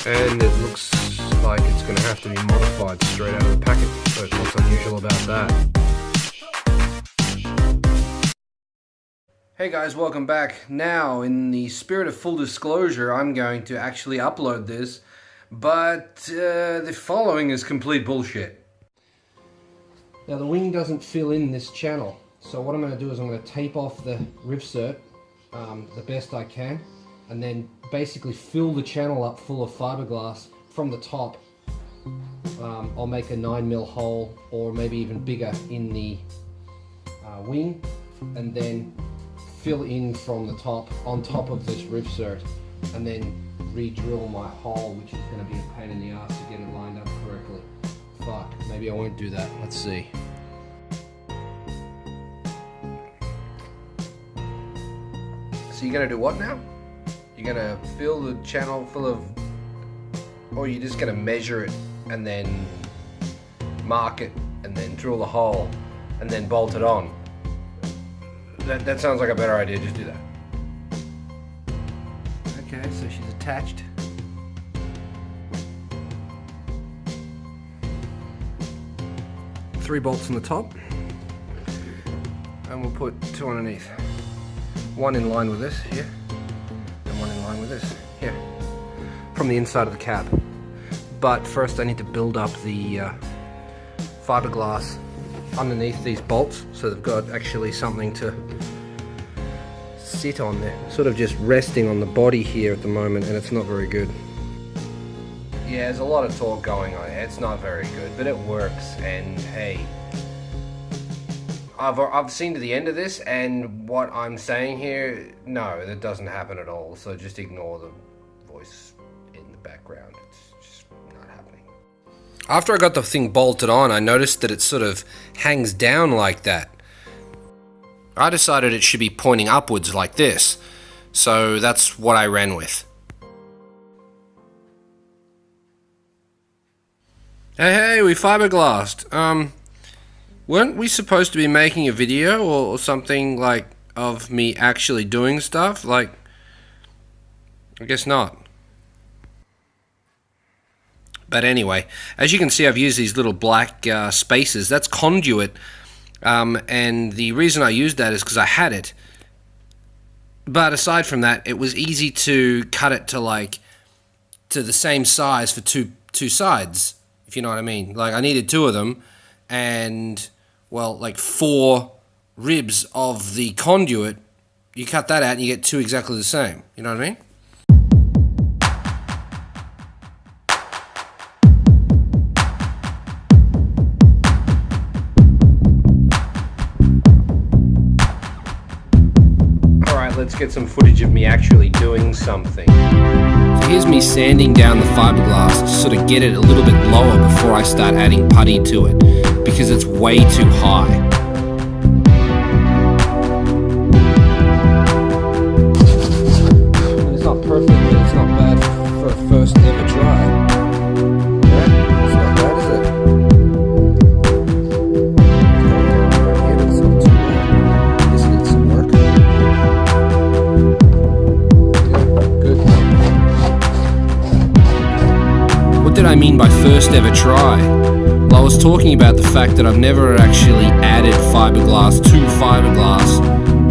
and it looks like it's going to have to be modified straight out of the packet. So what's unusual about that? Hey guys, welcome back. Now, in the spirit of full disclosure, I'm going to actually upload this, but the following is complete bullshit. Now the wing doesn't fill in this channel, so what I'm going to do is I'm going to tape off the rivsert the best I can, and then basically fill the channel up full of fiberglass from the top. I'll make a 9mm hole, or maybe even bigger, in the wing, and then fill in from the top on top of this rivsert, and then re-drill my hole, which is going to be a pain in the ass to get it lined up correctly. Fuck, maybe I won't do that. Let's see. So you're going to do what now? You're going to fill the channel full of, or you're just going to measure it and then mark it and then drill the hole and then bolt it on? That sounds like a better idea. Just do that. Okay, so she's attached. Three bolts on the top, and we'll put two underneath. One in line with this here, and one in line with this here, from the inside of the cab. But first I need to build up the fiberglass underneath these bolts, so they've got actually something to sit on there. Sort of just resting on the body here at the moment, and it's not very good. Yeah, there's a lot of talk going on. It's not very good, but it works. And hey, I've seen to the end of this, and what I'm saying here, no, that doesn't happen at all. So just ignore the voice in the background. It's just not happening. After I got the thing bolted on, I noticed that it sort of hangs down like that. I decided it should be pointing upwards like this, so that's what I ran with. Hey, we fiberglassed. Weren't we supposed to be making a video or something, like, of me actually doing stuff? Like, I guess not. But anyway, as you can see, I've used these little black spacers. That's conduit, and the reason I used that is because I had it. But aside from that, it was easy to cut it to the same size for two sides, if you know what I mean. Like, I needed two of them, and, well, like 4 ribs of the conduit. You cut that out and you get 2 exactly the same. You know what I mean? Let's get some footage of me actually doing something. So here's me sanding down the fiberglass to sort of get it a little bit lower before I start adding putty to it, because it's way too high. It's not perfect, but it's not bad for a first ever try. Right? It's not bad, is it? Yeah, it's not too bad. This needs some work. What did I mean by first ever try? Well, I was talking about the fact that I've never actually added fiberglass to fiberglass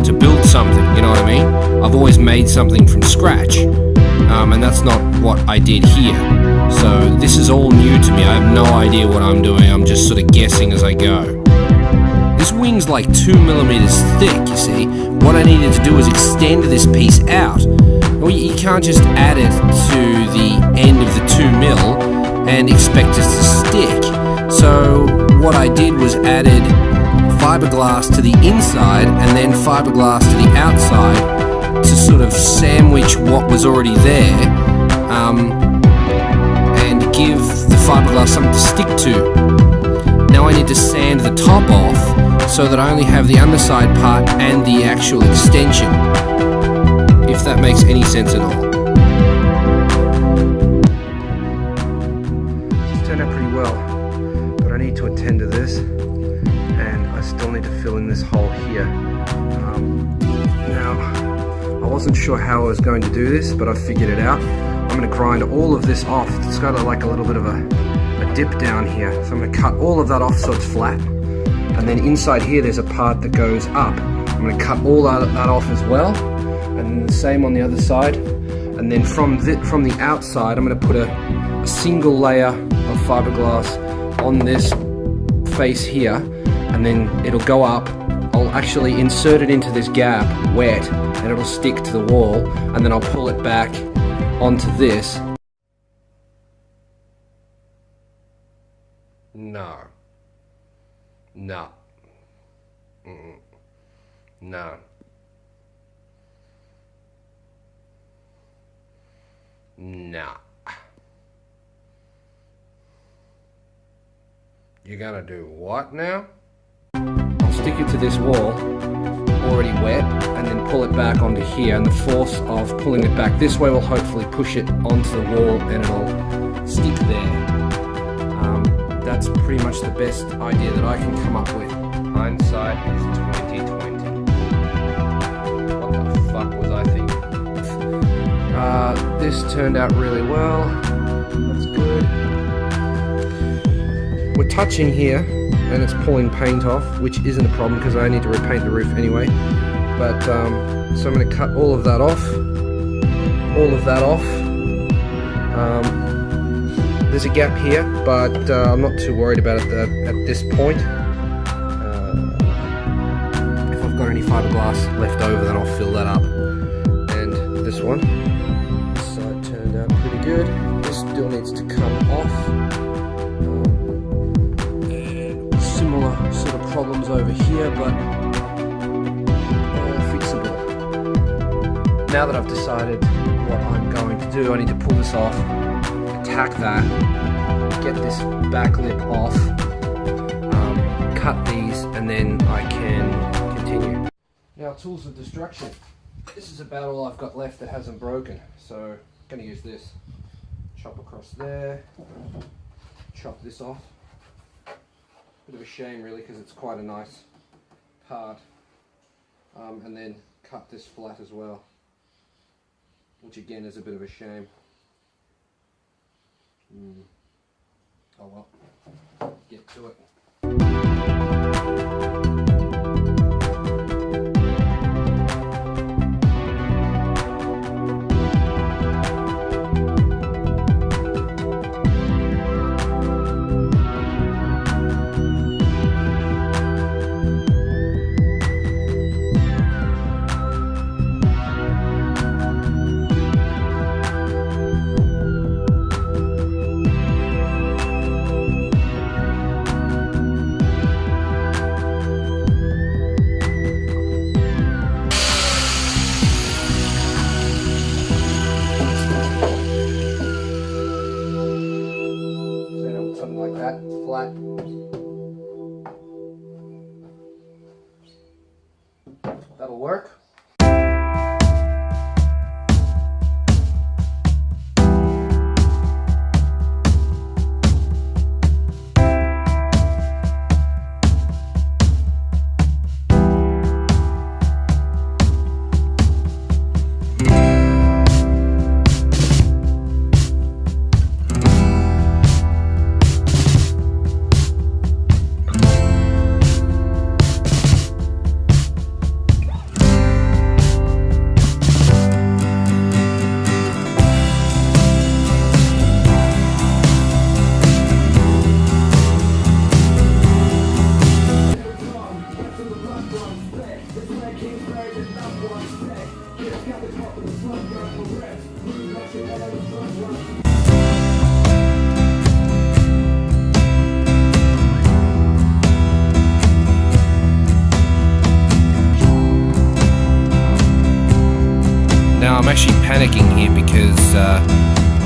to build something, you know what I mean? I've always made something from scratch, and that's not what I did here. So this is all new to me. I have no idea what I'm doing. I'm just sort of guessing as I go. This wing's like 2mm thick, you see. What I needed to do was extend this piece out. Well, you can't just add it to the end of the 2mm and expect it to stick. So what I did was added fiberglass to the inside and then fiberglass to the outside to sort of sandwich what was already there, and give the fiberglass something to stick to. Now I need to sand the top off so that I only have the underside part and the actual extension, if that makes any sense at all. It's turned out pretty well, but I need to attend to this, and I still need to fill in this hole here. Now, I wasn't sure how I was going to do this, but I figured it out. I'm I'm going to grind all of this off. It's got like a little bit of a dip down here, so I'm going to cut all of that off so it's flat. And then inside here there's a part that goes up. I'm going to cut all that off as well, and the same on the other side. And then from the outside I'm going to put a single layer of fiberglass on this face here, and then it'll go up. I'll actually insert it into this gap wet, and it'll stick to the wall, and then I'll pull it back onto this. No. No. No. Nah. You're gonna do what now? I'll stick it to this wall, already wet, and then pull it back onto here, and the force of pulling it back this way will hopefully push it onto the wall and it'll stick there. That's pretty much the best idea that I can come up with. Hindsight is 2020. What the fuck was I thinking? This turned out really well. That's good. We're touching here, and it's pulling paint off, which isn't a problem because I need to repaint the roof anyway. But so I'm going to cut all of that off. All of that off. There's a gap here, but I'm not too worried about it at this point. If I've got any fiberglass left over, then I'll fill that up. And this one, this side turned out pretty good. This still needs to come off. And similar sort of problems over here, but all fixable. Now that I've decided what I'm going to do, I need to pull this off, attack that, get this back lip off, cut these, and then I can continue. Now, tools of destruction. This is about all I've got left that hasn't broken, so I'm going to use this. Chop across there, chop this off. Bit of a shame really, because it's quite a nice part. And then cut this flat as well, which again is a bit of a shame. Oh well, get to it. Flat. That'll work. Now I'm actually panicking here because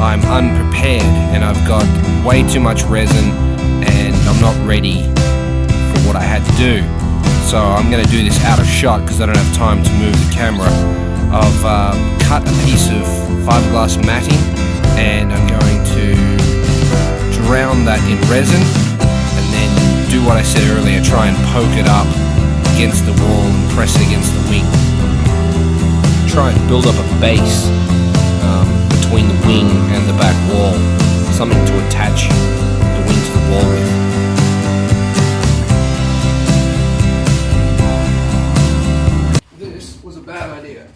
I'm unprepared and I've got way too much resin and I'm not ready for what I had to do. So I'm going to do this out of shot because I don't have time to move the camera. I've cut a piece of fiberglass matting and I'm going to drown that in resin and then do what I said earlier, try and poke it up against the wall and press it against the wing. Try and build up a base between the wing and the back wall, something to attach the wing to the wall with. This was a bad idea.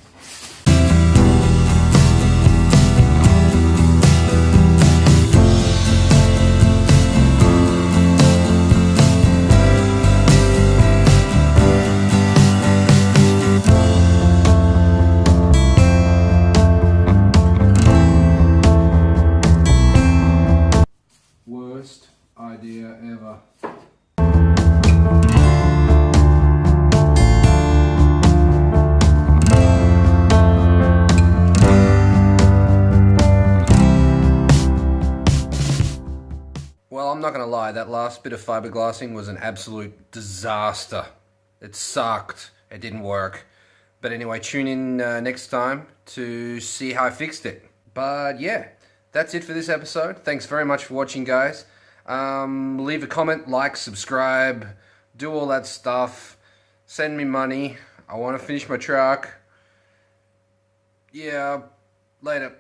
Worst idea ever. Well, I'm not going to lie, that last bit of fiberglassing was an absolute disaster. It sucked. It didn't work. But anyway, tune in next time to see how I fixed it. But yeah, that's it for this episode. Thanks very much for watching, guys. Leave a comment, like, subscribe, do all that stuff. Send me money. I want to finish my truck. Yeah, later.